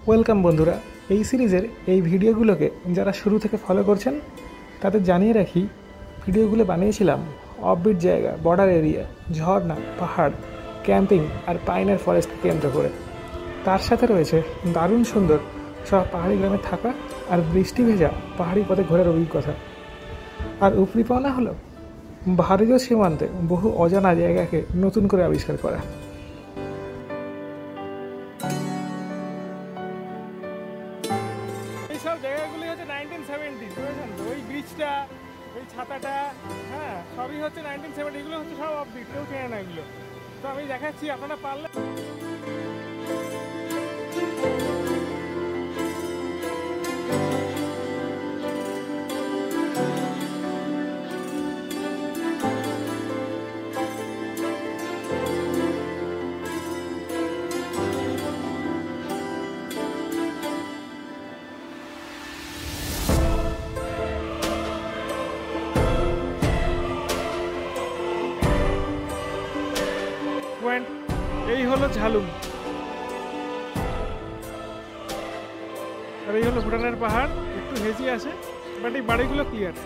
Welcome বন্ধুরা, এই সিরিজের এই ভিডিওগুলোকে যারা শুরু থেকে ফলো করছেন তাদের জানিয়ে রাখি, ভিডিওগুলো বানিয়েছিলাম অফবিট জায়গা, বর্ডার এরিয়া, ঝর্ণা, পাহাড়, ক্যাম্পিং আর পাইনের ফরেস্টকে কেন্দ্র করে। তার সাথে রয়েছে দারুণ সুন্দর সব পাহাড়ি গ্রামে থাকা আর বৃষ্টি ভেজা পাহাড়ি পথে ঘোরার অভিজ্ঞতা। আর উপরি পাওনা হলো ভারতীয় সীমান্তে বহু অজানা জায়গাকে নতুন করে আবিষ্কার করা। এইসব জায়গাগুলি হচ্ছে 1970, বুঝেছেন তো? ওই ব্রিজটা, ওই ছাতাটা, হ্যাঁ, সবই হচ্ছে 1970। এগুলো হচ্ছে সব অফবিট, কেউ চেনে না এগুলো। তো আমি দেখাচ্ছি, আপনারা পারলে পয়েন্ট। এই হলো ঝালুং, আর এই হলো ভুটানের পাহাড়। একটু হেজি আছে, বাট এই বাড়িগুলো ক্লিয়ার।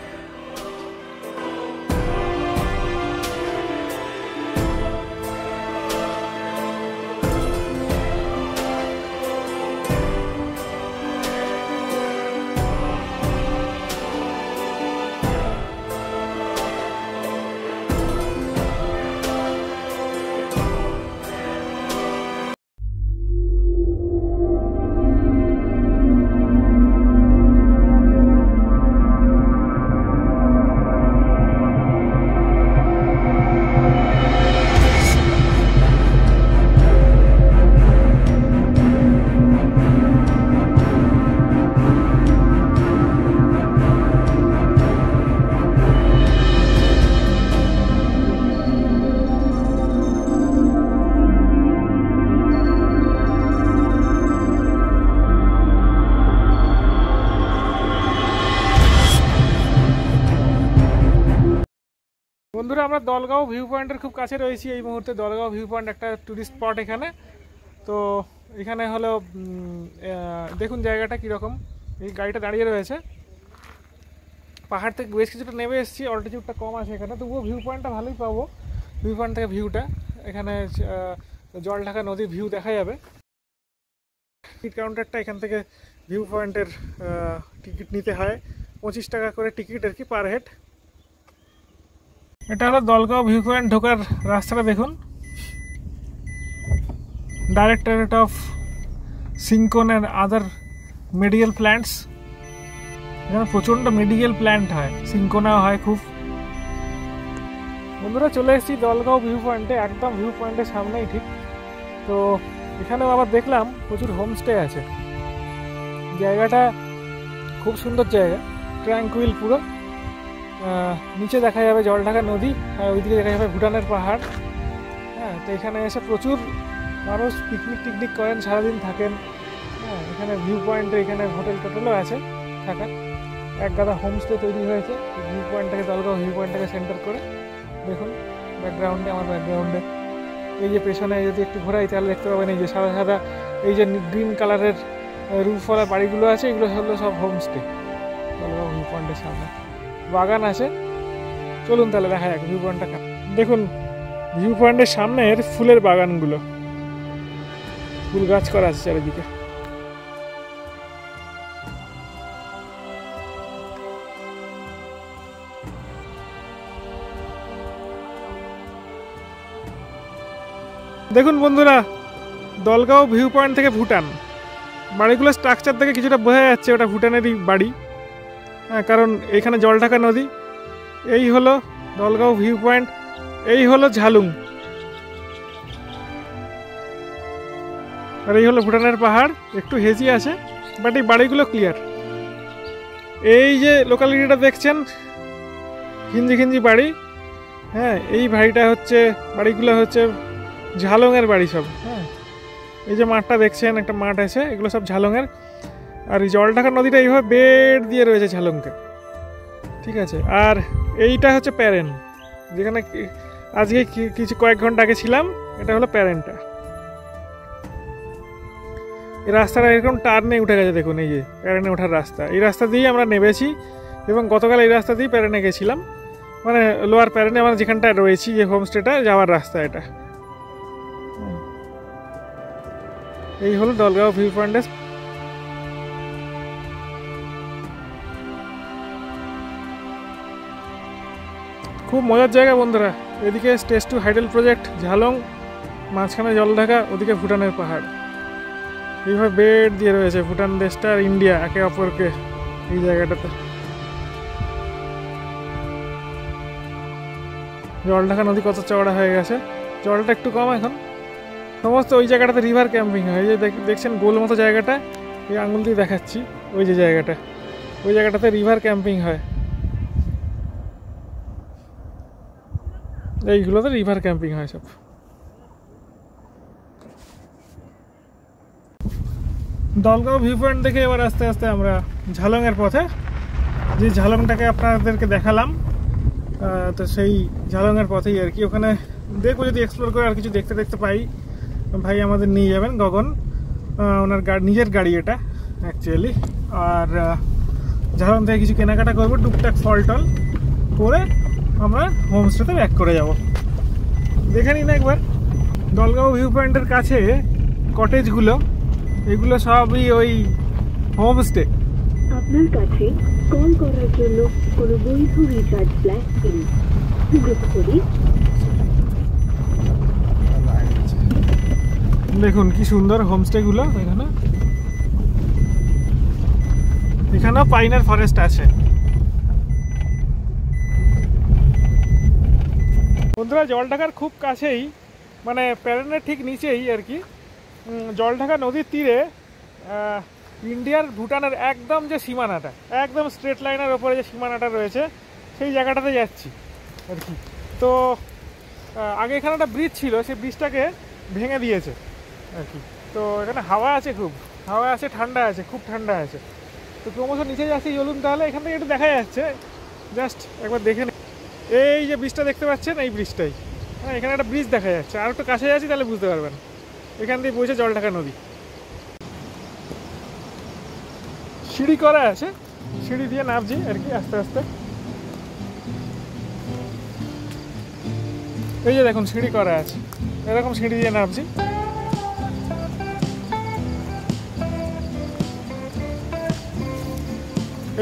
বন্ধুরা, আমরা দলগাঁও ভিউ পয়েন্টের খুব কাছে রয়েছি এই মুহূর্তে। দলগাঁও ভিউ পয়েন্ট একটা টুরিস্ট স্পট এখানে। তো এখানে হলো দেখুন জায়গাটা কীরকম। এই গাড়িটা দাঁড়িয়ে রয়েছে, পাহাড় থেকে বেশ কিছুটা নেমে এসেছি, অল্টিটিউডটা কম আছে এখানে, তবুও ভিউ পয়েন্টটা ভালোই পাবো। ভিউ পয়েন্ট থেকে ভিউটা এখানে জলঢাকা নদীর ভিউ দেখা যাবে। টিকিট কাউন্টারটা এখান থেকে ভিউ পয়েন্টের টিকিট নিতে হয় 25 টাকা করে টিকিট আর কি, পার হেড। এটা হলো দলগাঁও ভিউ পয়েন্ট ঢোকার রাস্তাটা দেখুন। Directorate of cinchona and other medical plants. এখানে প্রচণ্ড মেডিকেল প্ল্যান্ট হয়, সিঙ্কোনা হয় খুব। বন্ধুরা, চলে এসেছি দলগাঁও ভিউ পয়েন্টে, একদম ভিউ পয়েন্টের সামনেই ঠিক। তো এখানেও আবার দেখলাম প্রচুর হোমস্টে আছে। জায়গাটা খুব সুন্দর জায়গা, ট্র্যাঙ্কুইল পুরো। নিচে দেখা যাবে জলঢাকা নদী, আর ওইদিকে দেখা যাবে ভুটানের পাহাড়। হ্যাঁ, তো এখানে এসে প্রচুর মানুষ পিকনিক টিকনিক করেন, সারাদিন থাকেন। হ্যাঁ, এখানে ভিউ পয়েন্টে এখানে হোটেল টোটেলও আছে থাকার। এক গাদা হোমস্টে তৈরি হয়েছে ভিউ পয়েন্টটাকে, দলগাঁও ভিউ পয়েন্টটাকে সেন্টার করে। দেখুন ব্যাকগ্রাউন্ডে, আমার ব্যাকগ্রাউন্ডে এই যে পেছনে যদি একটু ঘোরাই তাহলে দেখতে পাবেন এই যে সাদা সাদা এই যে গ্রিন কালারের রুফওয়ালা বাড়িগুলো আছে, এগুলো হলো সব হোমস্টে দলগাঁও ভিউ পয়েন্টের সামনে। বাগান আছে, চলুন তাহলে দেখা যাক ভিউ পয়েন্টটা। দেখুন ভিউ পয়েন্টের সামনের ফুলের বাগানগুলো, ফুল গাছ করা আছে চারিদিকে। দেখুন বন্ধুরা, দলগাঁও ভিউ পয়েন্ট থেকে ভুটান, বাড়িগুলো স্ট্রাকচার থেকে কিছুটা বোঝা যাচ্ছে ওটা ভুটানেরই বাড়ি। হ্যাঁ, কারণ এখানে জলঢাকা নদী। এই হলো দলগাঁও ভিউ পয়েন্ট, এই হলো ঝালুং, আর এই হলো ভুটানের পাহাড়। একটু হেজি আছে, বাট এই বাড়িগুলো ক্লিয়ার। এই যে লোকালিটিটা দেখছেন, ঘিঞ্জি ঘিঞ্জি বাড়ি, হ্যাঁ, এই বাড়িটা হচ্ছে, বাড়িগুলো হচ্ছে ঝালংয়ের বাড়ি সব। হ্যাঁ, এই যে মাঠটা দেখছেন, একটা মাঠ আছে, এগুলো সব ঝালংয়ের। আর এই জলঢাকা নদীটা এইভাবে বেড দিয়ে রয়েছে ঝালংকে, ঠিক আছে। আর এইটা হচ্ছে প্যারেন, যেখানে আজকে কয়েক ঘন্টা আগে ছিলাম। এটা হলো প্যারেনটা। এই রাস্তাটা এরকম টার্নে উঠে গেছে, দেখুন এই যে প্যারেনে ওঠার রাস্তা, এই রাস্তা দিয়েই আমরা নেমেছি এবং গতকাল এই রাস্তা দিয়েই প্যারেনে গেছিলাম, মানে লোয়ার প্যারেনে আমরা যেখানটায় রয়েছি যে হোমস্টেটা যাওয়ার রাস্তা এটা। এই হলো দলগাঁও ভিউ পয়েন্টের। খুব মজার জায়গা বন্ধুরা। এদিকে stage two hydel project Jhalong, মাঝখানে জলঢাকা, ওদিকে ভুটানের পাহাড়, এইভাবে বেড দিয়ে রয়েছে ভুটান দেশটা আর ইন্ডিয়া একে অপরকে এই জায়গাটাতে। জলঢাকা নদী কত চওড়া হয়ে গেছে, জলটা একটু কম এখন। সমস্ত ওই জায়গাটাতে রিভার ক্যাম্পিং হয়, এই যে দেখছেন গোল মতো জায়গাটা, এই আঙুল দিয়ে দেখাচ্ছি, ওই যে জায়গাটা, ওই জায়গাটাতে রিভার ক্যাম্পিং হয়। এইগুলোতে রিভার ক্যাম্পিং হয় সব। দলগাঁও ভিউ পয়েন্ট দেখে এবার আস্তে আস্তে আমরা ঝালংয়ের পথে, যে ঝালংটাকে আপনাদেরকে দেখালাম, তো সেই ঝালংয়ের পথেই আর কি। ওখানে দেখবো যদি এক্সপ্লোর করে আর কিছু দেখতে পাই, ভাই আমাদের নিয়ে যাবেন, গগন, ওনার নিজের গাড়ি এটা অ্যাকচুয়ালি। আর ঝালং থেকে কিছু কেনাকাটা করবো, টুকটাক ফল টল করে আমরা হোমস্টেতে ব্যাক করে যাব। দেখে নিন একবার দলগাঁও ভিউ পয়েন্টের কাছে কটেজগুলো, এগুলো সবই ওই হোমস্টে। আপনার কাছে কল করার জন্য কোনো বৈধ রিচার্জ প্ল্যান নেই। দেখুন কি সুন্দর হোমস্টেগুলো। এখানেও পাইনার ফরেস্ট আছে। বন্ধুরা জলঢাকার খুব কাছেই, মানে প্যারেনের ঠিক নিচেই আর কি, জলঢাকা নদীর তীরে ইন্ডিয়ার ভুটানের একদম যে সীমানাটা, একদম স্ট্রেট লাইনের ওপরে যে সীমানাটা রয়েছে, সেই জায়গাটাতে যাচ্ছি আর কি। তো আগে এখানে একটা ব্রিজ ছিল, সেই ব্রিজটাকে ভেঙে দিয়েছে আর কি। তো এখানে হাওয়া আছে, খুব হাওয়া আছে, ঠান্ডা আছে, খুব ঠান্ডা আছে। তো ক্রমশ নিচে যাচ্ছি, চলুন তাহলে। এখান থেকে একটু দেখা যাচ্ছে, জাস্ট একবার দেখে নিন। এই যে ব্রিজটা দেখতে পাচ্ছেন, এই ব্রিজটাই, হ্যাঁ, এখানে একটা ব্রিজ দেখা যাচ্ছে। আর একটু কাছে যাচ্ছি তাহলে বুঝতে পারবেন, এখান দিয়ে বইছে জলঢাকা নদী। সিঁড়ি করা আছে, সিঁড়ি দিয়ে নামছি আর কি আস্তে আস্তে। এই যে দেখুন সিঁড়ি করা আছে, এরকম সিঁড়ি দিয়ে নামছি।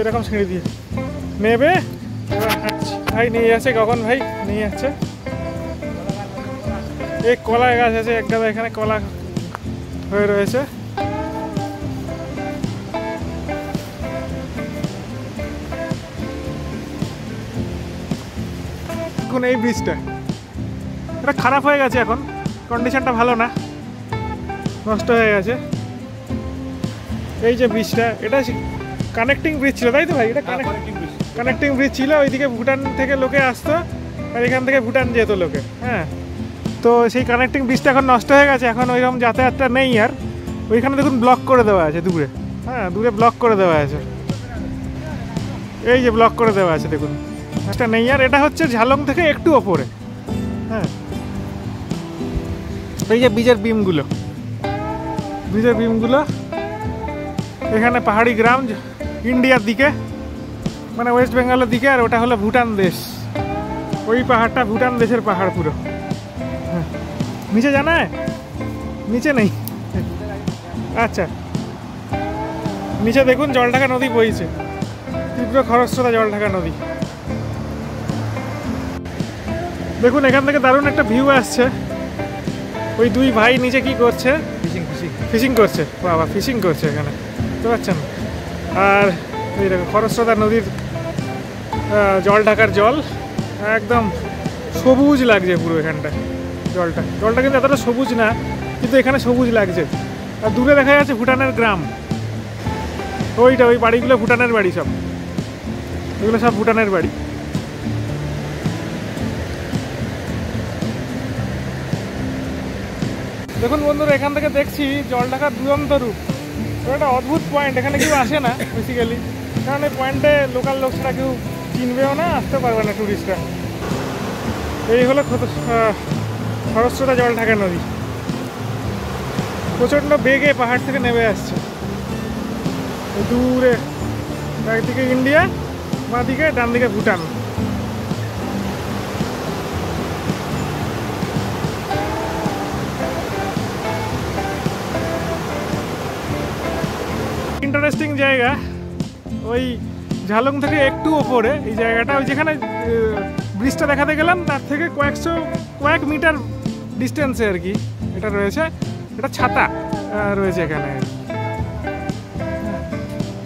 এরকম সিঁড়ি দিয়ে নেবে ভাই, নিয়ে যাচ্ছে গগন ভাই, নিয়ে যাচ্ছে। এই কলা গাছ আছে একটা, এখানে কলা হয়ে রয়েছে। এখন এই ব্রিজটা এটা খারাপ হয়ে গেছে, এখন কন্ডিশনটা ভালো না, নষ্ট হয়ে গেছে। এই যে ব্রিজটা, এটা কানেক্টিং ব্রিজ ছিল, তাই তো ভাই? এটা কানেক্টিং ব্রিজ ছিল, ওইদিকে ভুটান থেকে লোকে আসতো আর এখান থেকে ভুটান যেত লোকে, হ্যাঁ। তো সেই কানেক্টিং ব্রিজটা এখন নষ্ট হয়ে গেছে, এখন ওইরকম যাতায়াতটা নেই আর। ওইখানে দেখুন ব্লক করে দেওয়া আছে দূরে, হ্যাঁ, দূরে ব্লক করে দেওয়া আছে, এই যে ব্লক করে দেওয়া আছে দেখুন, এটা নেই আর। এটা হচ্ছে ঝালং থেকে একটু ওপরে, হ্যাঁ। এই যে ব্রিজের বিমগুলো, এখানে পাহাড়ি গ্রাম ইন্ডিয়ার দিকে, মানে ওয়েস্ট বেঙ্গলের দিকে, আর ওটা হলো ভুটান দেশ। ওই পাহাড়টা ভুটান দেশের পাহাড় পুরো। হ্যাঁ, নিচে জানায়, নিচে নেই, আচ্ছা। নিচে দেখুন জলঢাকা নদী বইছে, তীব্র খরস্রোতা জলঢাকা নদী। দেখুন এখান থেকে দারুণ একটা ভিউ আসছে। ওই দুই ভাই নিচে কি করছে? ফিশিং করছে, বাবা ফিশিং করছে এখানে, বুঝতে পারছেন। আর এই দেখো খরস্রোতা নদীর জলঢাকার জল একদম সবুজ লাগছে পুরো এখানটায়। জলটা কিন্তু এতটা সবুজ না, কিন্তু এখানে সবুজ লাগছে। আর দূরে দেখা যাচ্ছে ভুটানের গ্রাম, ওই বাড়িগুলো ভুটানের বাড়ি, সব এগুলো সব ভুটানের বাড়ি। দেখুন বন্ধুরা, এখান থেকে দেখছি জলঢাকার দুরন্ত রূপ। একটা অদ্ভুত পয়েন্ট, এখানে কেউ আসে না বেসিক্যালি, কারণ এই পয়েন্টে লোকাল লোক ছাড়া কেউ চিনবেও না, আসতে পারবে না টুরিস্টরা। এই হলো খরস্রোতা জলঢাকা নদী। প্রচণ্ড বেগে পাহাড় থেকে নেমে আসছে। দূরে একদিকে ইন্ডিয়া, বাঁদিকে ডান দিকে ভুটান। ইন্টারেস্টিং জায়গা। ওই ঝালং থেকে একটু ওপরে এই জায়গাটা, ওই যেখানে ব্রিজটা দেখাতে গেলাম তার থেকে কয়েক মিটার ডিস্টেন্সে আর কি এটা রয়েছে। এটা ছাতা রয়েছে এখানে।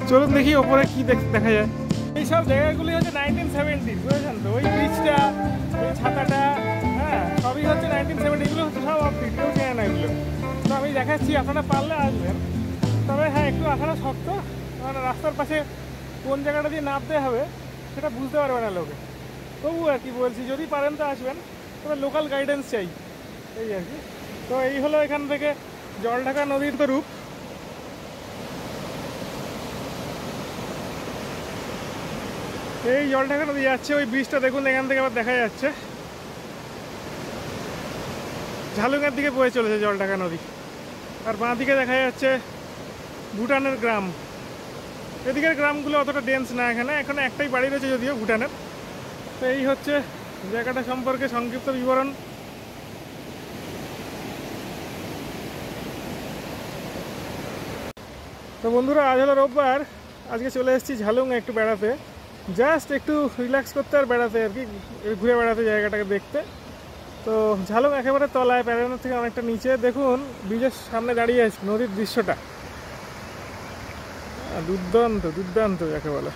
চলুন দেখি ওপরে কি দেখা যায়। এইসব জায়গাগুলি হচ্ছে 1970, বুঝেছেন তো? ওই ব্রিজটা, ওই ছাতাটা, হ্যাঁ, সবই হচ্ছে 1970। এগুলো হচ্ছে সব অফিস, কেউ চেনে না এগুলো। তো আমি দেখাচ্ছি, আপনারা পারলে আসবেন। তবে হ্যাঁ, একটু আসাটা শক্ত, মানে রাস্তার পাশে কোন জায়গাটা দিয়ে নামতে হবে সেটা বুঝতে পারবে না লোকে। তবু আর কি বলছি, যদি পারেন তো আসবেন, তবে লোকাল গাইডেন্স চাই, এই আর কি। তো এই হলো এখান থেকে জলঢাকা নদীর তো রূপ। এই জলঢাকা নদী যাচ্ছে, ওই ব্রিজটা দেখুন এখান থেকে আবার দেখা যাচ্ছে। ঝালুংয়ের দিকে বয়ে চলেছে জলঢাকা নদী। আর বাঁ দিকে দেখা যাচ্ছে ভুটানের গ্রাম। এদিকের গ্রামগুলো অতটা ডেন্স না, এখানে একটাই বাড়ি রয়েছে যদিও ভুটানের। তো এই হচ্ছে জায়গাটা সম্পর্কে সংক্ষিপ্ত বিবরণ। তো বন্ধুরা, আজ হলো রোববার, আজকে চলে এসেছি ঝালুং একটু বেড়াতে, জাস্ট একটু রিল্যাক্স করতে আর বেড়াতে আর কি, ঘুরে বেড়াতে, জায়গাটাকে দেখতে। তো ঝালুং একেবারে তলায়, প্যারাগনের থেকে অনেকটা নিচে। দেখুন ব্রিজের সামনে দাঁড়িয়ে আছে, নদীর দৃশ্যটা দুর্দান্ত দুর্দান্ত যাকে বলে।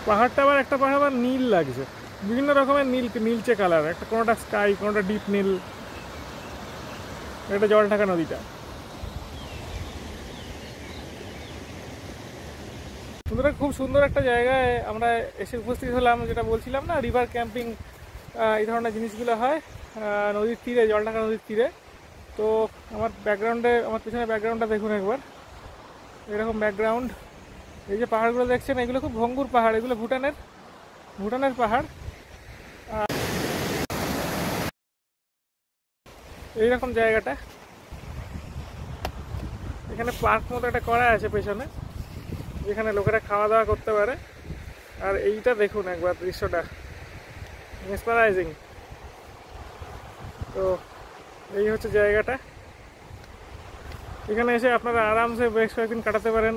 পাহাড়টা আবার একটা পাহাড় আবার নীল লাগছে, বিভিন্ন রকমের নীলচে কালার, একটা কোনোটা স্কাই, কোনোটা ডিপ নীল। এটা জলঢাকা নদীটা। বন্ধুরা, খুব সুন্দর একটা জায়গায় আমরা এসে উপস্থিত হলাম, যেটা বলছিলাম না, রিভার ক্যাম্পিং এই ধরনের জিনিসগুলো হয় নদীর তীরে, জলঢাকা নদীর তীরে। তো আমার পিছনে ব্যাকগ্রাউন্ডটা দেখুন একবার, এরকম ব্যাকগ্রাউন্ড। এই যে পাহাড়গুলো দেখছেন, এগুলো খুব ভঙ্গুর পাহাড়, এগুলো ভুটানের পাহাড়। এইরকম জায়গাটা, এখানে পার্ক মতো একটা করা আছে পেছনে, যেখানে লোকেরা খাওয়া দাওয়া করতে পারে। আর এইটা দেখুন একবার দৃশ্যটা, মেসমারাইজিং। তো এই হচ্ছে জায়গাটা, এখানে এসে আপনারা আরামসে বেশ কয়েকদিন কাটাতে পারেন,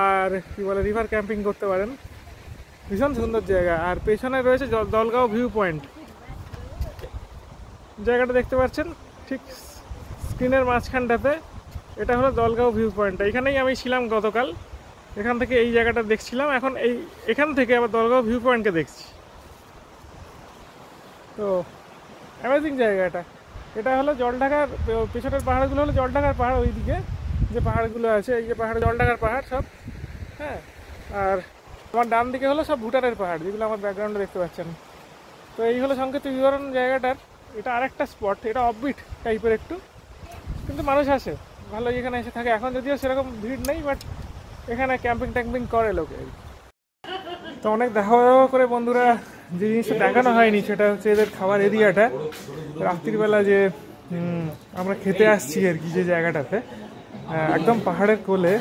আর কি বলে, রিভার ক্যাম্পিং করতে পারেন। ভীষণ সুন্দর জায়গা। আর পেছনে রয়েছে দলগাঁও ভিউ পয়েন্ট, জায়গাটা দেখতে পাচ্ছেন ঠিক স্ক্রিনের মাঝখানটাতে। এটা হলো দলগাঁও ভিউ পয়েন্ট। এখানেই আমি ছিলাম গতকাল, এখান থেকে এই জায়গাটা দেখছিলাম, এখন এখান থেকে আবার দলগাঁও ভিউ পয়েন্টকে দেখছি। তো অ্যামেজিং জায়গাটা। এটা হলো জলঢাকার, পেছনের পাহাড়গুলো হলো জলঢাকার পাহাড়, ওইদিকে যে পাহাড়গুলো আছে, এই যে পাহাড়, জলঢাকার পাহাড় সব, হ্যাঁ। আর আমার ডান দিকে হলো সব ভুটানের পাহাড়, যেগুলো আমার ব্যাকগ্রাউন্ডে দেখতে পাচ্ছেন। তো এই হলো সংক্ষিপ্ত বিবরণ জায়গাটার। এটা আরেকটা স্পট, এটা অফবিট টাইপের একটু, কিন্তু মানুষ আসে ভালো, এখানে এসে থাকে। এখন যদিও সেরকম ভিড় নেই, বাট এখানে ক্যাম্পিং ট্যাম্পিং করে লোকে। তো অনেক দেখা করে বন্ধুরা, যে জিনিসটা দেখানো হয়নি সেটা হচ্ছে এদের খাবার এরিয়াটা। রাত্রিবেলা যে আমরা খেতে আসছি আর কি, যে জায়গাটাতে একদম পাহাড়ের কোলে,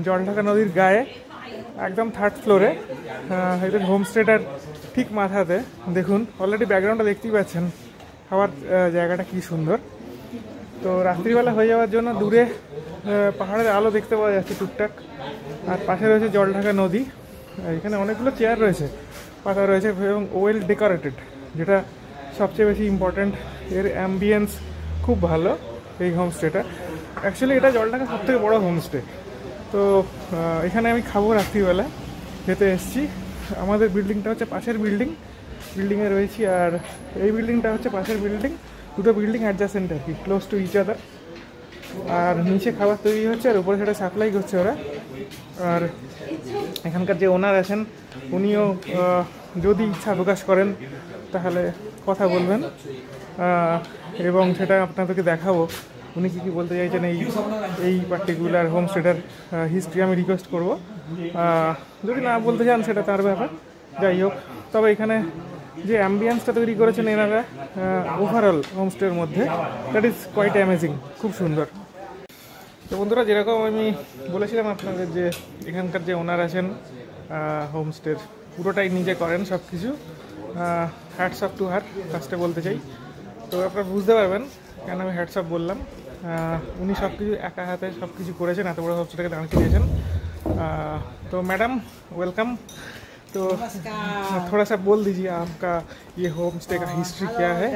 জলঢাকা নদীর গায়ে, একদম 3rd ফ্লোরে এদের হোমস্টেটার ঠিক মাথাতে। দেখুন অলরেডি ব্যাকগ্রাউন্ডটা দেখতেই পাচ্ছেন, খাবার জায়গাটা কি সুন্দর। তো রাত্রিবেলা হয়ে যাওয়ার জন্য দূরে পাহাড়ের আলো দেখতে পাওয়া যাচ্ছে টুকটাক। আর পাশে রয়েছে জলঢাকা নদী। এখানে অনেকগুলো চেয়ার রয়েছে, পাতা রয়েছে, এবং ওয়েল ডেকোরেটেড, যেটা সবচেয়ে বেশি ইম্পর্ট্যান্ট। এর অ্যাম্বিয়েন্স খুব ভালো এই হোমস্টেটা। অ্যাকচুয়ালি এটা জলঢাকা সবথেকে বড় হোমস্টে। তো এখানে আমি খাবো রাত্রিবেলা, খেতে এসেছি। আমাদের বিল্ডিংটা হচ্ছে পাশের বিল্ডিংয়ে রয়েছি, আর এই বিল্ডিংটা হচ্ছে পাশের বিল্ডিং। দুটো বিল্ডিং অ্যাডজাসেন্ট আর কি, ক্লোজ টু ইচ আদার। আর নিচে খাবার তৈরি হচ্ছে, আর উপরে সেটা সাপ্লাই করছে ওরা। আর এখানকার যে ওনার আছেন, উনিও যদি ইচ্ছা প্রকাশ করেন তাহলে কথা বলবেন, এবং সেটা আপনাদেরকে দেখাবো উনি কী বলতে চাইছেন এই পার্টিকুলার হোমস্টেটার হিস্ট্রি। আমি রিকোয়েস্ট করবো, যদি না বলতে চান সেটা তার ব্যাপার, যাই হোক। তবে এখানে যে অ্যাম্বিয়েন্সটা তৈরি করেছেন এনারা ওভারঅল হোমস্টের মধ্যে, দ্যাট ইজ কোয়াইট অ্যামেজিং, খুব সুন্দর। তো বন্ধুরা, যেরকম আমি বলেছিলাম আপনাদের যে এখানকার যে ওনার আছেন হোমস্টের পুরোটাই নিজে করেন সব কিছু, হ্যাটস অফ টু হার ফার্স্টে বলতে চাই। তো আপনারা বুঝতে পারবেন কেন আমি হ্যাটস অফ বললাম। উনি সব কিছু একা হাতে সব কিছু করেছেন, এত বড় হোমস্টেটাকে দাঁড় করিয়েছেন। तो मैडम वेलकम। तो थोड़ा सा बोल दीजिए आपका ये होम स्टे का हिस्ट्री क्या है?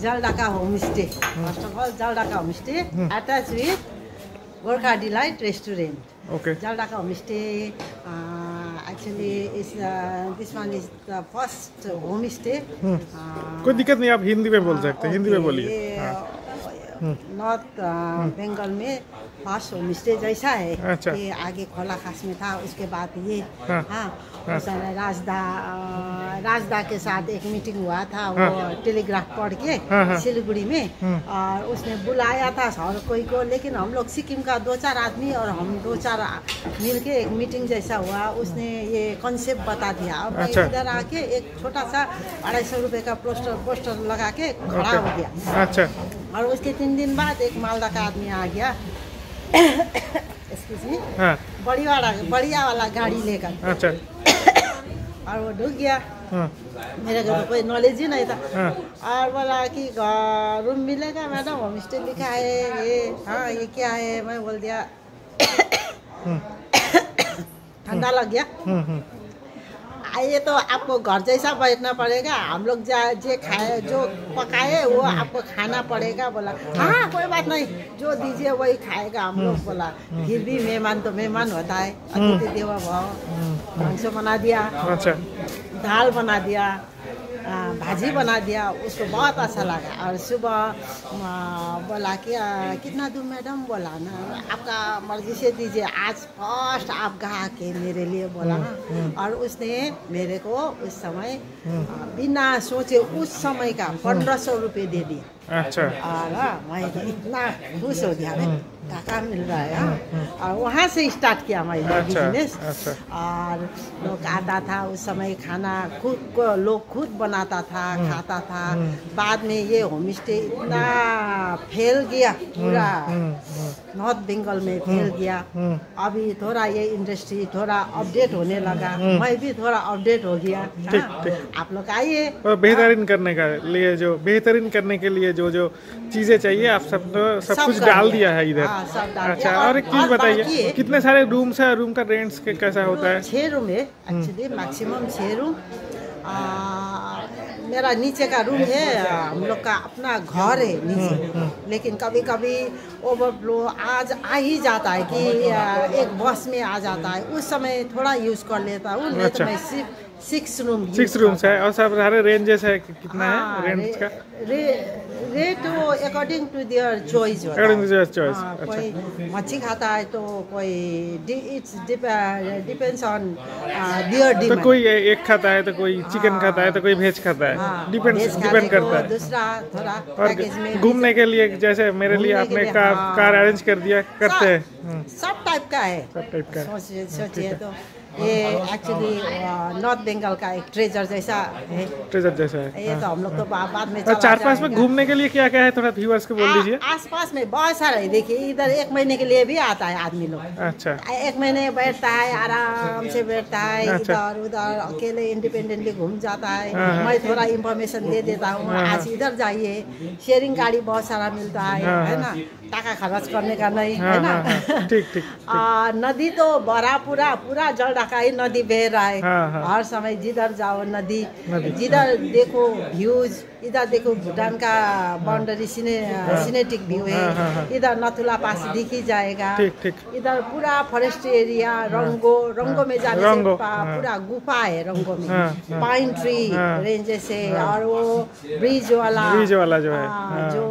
Jaldhaka home stay, first of all Jaldhaka home stay attach with Gorkha delight restaurant. Okay. Jaldhaka home stay actually is this one is the first home stay। कोई दिक्कत नहीं, आप हिंदी में बोल सकते हैं, हिंदी में बोलिए। नॉर्थ बंगाल में फर्स्ट होम स्टे जैसा है। अच्छा। ये आगे खोला खास में था, उसके बाद ये हाँ राजदा के साथ एक मीटिंग हुआ था, वो टेलीग्राफ पढ़ के सिलीगुड़ी में, और उसने बुलाया था हर कोई को, लेकिन हम लोग सिक्किम का 2-4 आदमी और हम 2-4 मिलके एक मीटिंग जैसा हुआ, उसने ये कॉन्सेप्ट बता दिया। और मैं इधर आके एक छोटा सा 250 रुपए का पोस्टर लगा के खड़ा हो गया। अच्छा। और उसके 3 दिन बाद एक मालदा का आदमी आ गया एक्सक्यूज मी, बढ़िया वाला गाड़ी लेकर। अच्छा। और वो ढुक गया। मेरे घर में कोई नॉलेज ही नहीं था। और बोला कि रूम मिलेगा मैडम, होम स्टे लिखा है ये, हाँ ये क्या है? मैं बोल दिया ठंडा लग गया। ये तो आपको घर जैसा बैठना पड़ेगा, हम लोग जो खाए जो पकाए वो आपको खाना पड़ेगा। बोला हाँ कोई बात नहीं, जो दीजिए वही खाएगा हम लोग। बोला फिर भी मेहमान तो मेहमान होता है, अतिथि देवो भव। मांस बना दिया, अच्छा, दाल बना दिया, भाजी बना दिया, उसको बहुत अच्छा लगा। और सुबह बोला कि कितना दूँ मैडम? बोला ना आपका मर्जी से दीजिए, आज फर्स्ट आप गा के मेरे लिए बोला ना। और उसने मेरे को उस समय बिना सोचे उस समय का 1500 रुपये दे दिया। अच्छा। और मैं तो इतना खुश हो गया, टाका मिल रहा है। और वहाँ से स्टार्ट किया मैं बिजनेस। और लोग आता था उस समय, खाना लोग खुद बनाता था, खाता था। बाद में ये होम स्टे इतना फैल गया, पूरा नॉर्थ बंगाल में फैल गया। अभी थोड़ा ये इंडस्ट्री थोड़ा अपडेट होने लगा, मैं भी थोड़ा अपडेट हो गया। आप लोग आइए। और बेहतरीन करने के लिए जो चीजें चाहिए आप सब कुछ डाल दिया है इधर। अच्छा, और एक चीज बताइए, कितने सारे रूम्स है? रूम का रेंट्स कैसा होता है? 6 रूम है एक्चुअली, मैक्सिमम 6 रूम। मेरा नीचे का रूम है, हम लोग का अपना घर है नीचे। लेकिन कभी कभी ओवरफ्लो आ ही जाता है कि एक बस में आ जाता है, उस समय थोड़ा यूज कर लेता हूँ। नहीं तो मैं सिर्फ 6 रूम्स है। और सब सारे रेंजेस है, कितना है रेंट का? रेट वो अकॉर्डिंग टू देयर चॉइस होता है। कोई मच्छी खाता है तो कोई it's depends on their demand. तो कोई एक खाता है तो कोई चिकन खाता है तो कोई वेज खाता है, डिपेंड करता है। दूसरा थोड़ा और घूमने के लिए जैसे मेरे लिए आपने कार अरेंज कर दिया, करते हैं? सब टाइप का है, सोचिए तो ये एक्चुअली नॉर्थ बंगाल का एक ट्रेजर जैसा है। ये तो हम लोग तो बाद में 4-5 में घूमने के लिए क्या क्या है, थोड़ा व्यूअर्स को बोल दीजिए। आसपास में बहुत सारा है, देखिए इधर 1 महीने के लिए भी आता है आदमी लोग। अच्छा। 1 महीने बैठता है, आराम से बैठता है। अच्छा। इधर उधर अकेले इंडिपेंडेंटली घूम जाता है। मैं थोड़ा इंफॉर्मेशन दे देता हूँ, आज इधर जाइए। शेयरिंग गाड़ी बहुत सारा मिलता है ना, टाका खर्च करने का नहीं है ना। ठीक। नदी तो बड़ा पूरा जलढाका ही नदी बह रहा है। हर समय जिधर जाओ नदी, जिधर देखो व्यूज। इधर देखो भूटान का बाउंड्री सिनेटिक व्यू है। इधर नथुला पास दिख ही जाएगा। इधर पूरा फॉरेस्ट एरिया, रंगो में जाने से पूरा गुफा है। रंगो में पाइन ट्री रेंजेस है। और वो ब्रिज वाला जो है, जो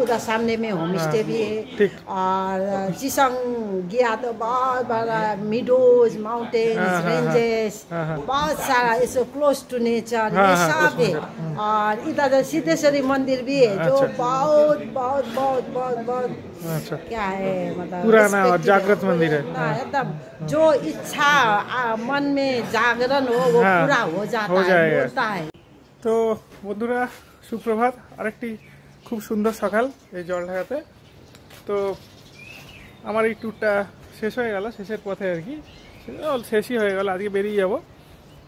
उधर सामने में होम स्टे भी है। और चिसंग गया तो बहुत बड़ा मीडोज, माउंटेन्स, रेंजेस, बहुत सारा ऐसे क्लोज टू नेचर ये सब है। और इधर सिद्धेश्वरी मंदिर भी है जो बहुत बहुत बहुत बहुत बहुत क्या है मतलब पुराना और जागृत मंदिर है। एकदम जो इच्छा मन में जागरण हो वो पूरा हो जाता है, बोलता है। তো বন্ধুরা সুপ্রভাত, আরেকটি খুব সুন্দর সকাল এই জলঢাকাতে। তো আমার এই ট্যুরটা শেষ হয়ে গেল, শেষের পথে আর কি, শেষই হয়ে গেল। আজকে বেরিয়ে যাব,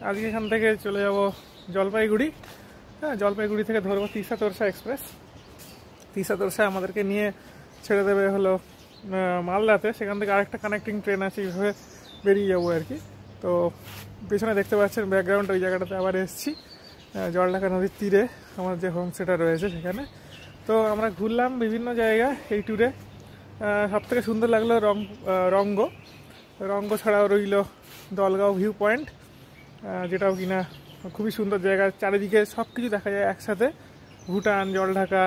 আজকে এখান থেকে চলে যাব জলপাইগুড়ি। হ্যাঁ, জলপাইগুড়ি থেকে ধরবো তিস্তা তোরসা এক্সপ্রেস। তিস্তা তোরসা আমাদেরকে নিয়ে ছেড়ে দেবে হলো মালদাতে, সেখান থেকে আরেকটা কানেক্টিং ট্রেন আছে, এইভাবে বেরিয়ে যাবো আর কি। তো পেছনে দেখতে পাচ্ছেন ব্যাকগ্রাউন্ড, ওই জায়গাটাতে আবার এসেছি, জলঢাকা নদীর তীরে আমার যে হোমস্টেটা রয়েছে সেখানে। তো আমরা ঘুরলাম বিভিন্ন জায়গা এই ট্যুরে। সবথেকে সুন্দর লাগলো রঙ্গ ছাড়াও রইল দলগাঁও ভিউ পয়েন্ট, যেটাও কিনা খুবই সুন্দর জায়গা। চারিদিকে সব কিছু দেখা যায় একসাথে, ভুটান, জলঢাকা,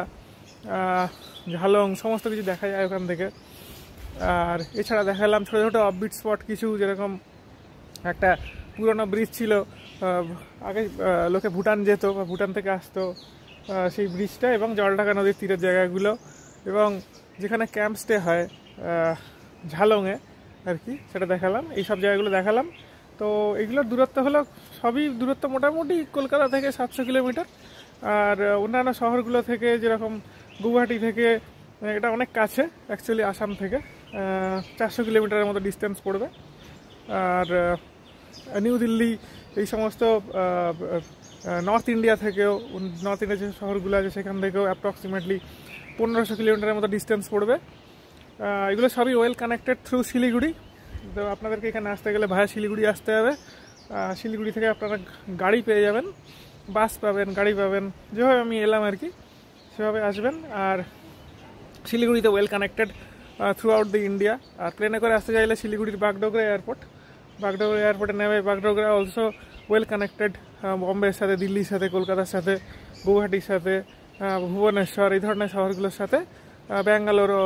ঝালং সমস্ত কিছু দেখা যায় ওখান থেকে। আর এছাড়া দেখালাম ছোটো ছোটো অফবিট স্পট কিছু, যেরকম একটা পুরোনো ব্রিজ ছিল, আগে লোকে ভুটান যেত বা ভুটান থেকে আসতো, সেই ব্রিজটা, এবং জলঢাকা নদীর তীরের জায়গাগুলো, এবং যেখানে ক্যাম্প স্টে হয় ঝালংয়ে আর কি, সেটা দেখালাম। এই সব জায়গাগুলো দেখালাম। তো এগুলোর দূরত্ব হলো, সবই দূরত্ব মোটামুটি কলকাতা থেকে 700 কিলোমিটার। আর অন্যান্য শহরগুলো থেকে যেরকম গুয়াহাটি থেকে এটা অনেক কাছে অ্যাকচুয়ালি, আসাম থেকে 400 কিলোমিটারের মতো ডিস্টেন্স পড়বে। আর নিউ দিল্লি, এই সমস্ত নর্থ ইন্ডিয়া থেকেও, নর্থ ইন্ডিয়ার যে শহরগুলো আছে সেখান থেকেও অ্যাপ্রক্সিমেটলি 1500 কিলোমিটারের মতো ডিস্টেন্স পড়বে। এগুলো সবই ওয়েল কানেক্টেড থ্রু শিলিগুড়ি। তো আপনাদেরকে এখানে আসতে গেলে ভায়া শিলিগুড়ি আসতে হবে। শিলিগুড়ি থেকে আপনারা গাড়ি পেয়ে যাবেন, বাস পাবেন, গাড়ি পাবেন, যেভাবে আমি এলাম আর কি সেভাবে আসবেন। আর শিলিগুড়িতে well connected throughout the India. আর প্লেনে করে আসতে চাইলে শিলিগুড়ির বাগডোগরা এয়ারপোর্টে নেবে। বাগডোগরা অলসো ওয়েল কানেক্টেড বম্বের সাথে, দিল্লির সাথে, কলকাতার সাথে, গুয়াহাটির সাথে, ভুবনেশ্বর, এই ধরনের শহরগুলোর সাথে। ব্যাঙ্গালোরও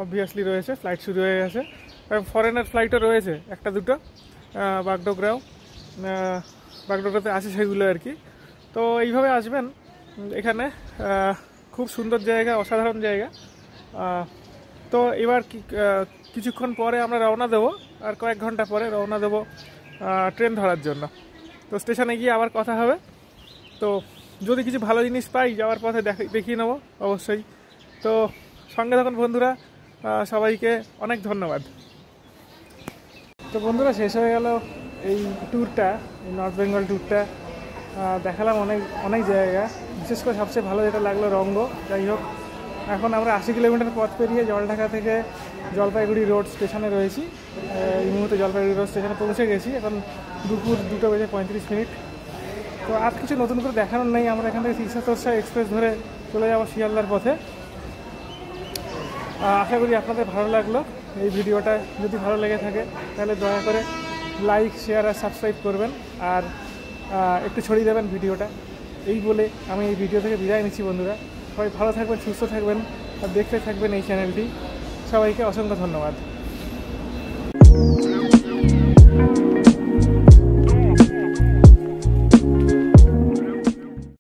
অবভিয়াসলি রয়েছে, ফ্লাইট শুরু হয়ে গেছে। ফরেনার ফ্লাইটও রয়েছে একটা দুটো, বাগডোগরাতে আছে সেগুলো আর কি। তো এইভাবে আসবেন এখানে, খুব সুন্দর জায়গা, অসাধারণ জায়গা। তো এবার কিছুক্ষণ পরে আমরা রওনা দেবো, আর কয়েক ঘন্টা পরে রওনা দেবো ট্রেন ধরার জন্য। তো স্টেশনে গিয়ে আবার কথা হবে। তো যদি কিছু ভালো জিনিস পাই যাওয়ার পথে দেখিয়ে নেবো অবশ্যই। তো সঙ্গে থাকুন বন্ধুরা, সবাইকে অনেক ধন্যবাদ। তো বন্ধুরা, শেষ হয়ে গেল এই ট্যুরটা, এই নর্থ বেঙ্গল ট্যুরটা। দেখালাম অনেক জায়গা, বিশেষ করে সবচেয়ে ভালো যেটা লাগলো রঙ্গ। যাই হোক, এখন আমরা 80 কিলোমিটার পথ পেরিয়ে জলঢাকা থেকে জলপাইগুড়ি রোড স্টেশনে রয়েছি। এই মুহূর্তে জলপাইগুড়ি রোড স্টেশনে পৌঁছে গেছি। এখন দুপুর 2:35। তো আর কিছু নতুন করে দেখানোর নেই। আমরা এখান থেকে তিস্তা তোরসা এক্সপ্রেস ধরে চলে যাবো শিয়ালদার পথে। আশা করি আপনাদের ভালো লাগলো এই ভিডিওটা। যদি ভালো লেগে থাকে তাহলে দয়া করে লাইক, শেয়ার আর সাবস্ক্রাইব করবেন, আর একটু ছড়িয়ে দেবেন ভিডিওটা। এই বলে আমি এই ভিডিও থেকে বিদায় নিচ্ছি বন্ধুরা। সবাই ভালো থাকবেন, সুস্থ থাকবেন, আর দেখতে থাকবেন এই চ্যানেলটি। সবাইকে অসংখ্য ধন্যবাদ।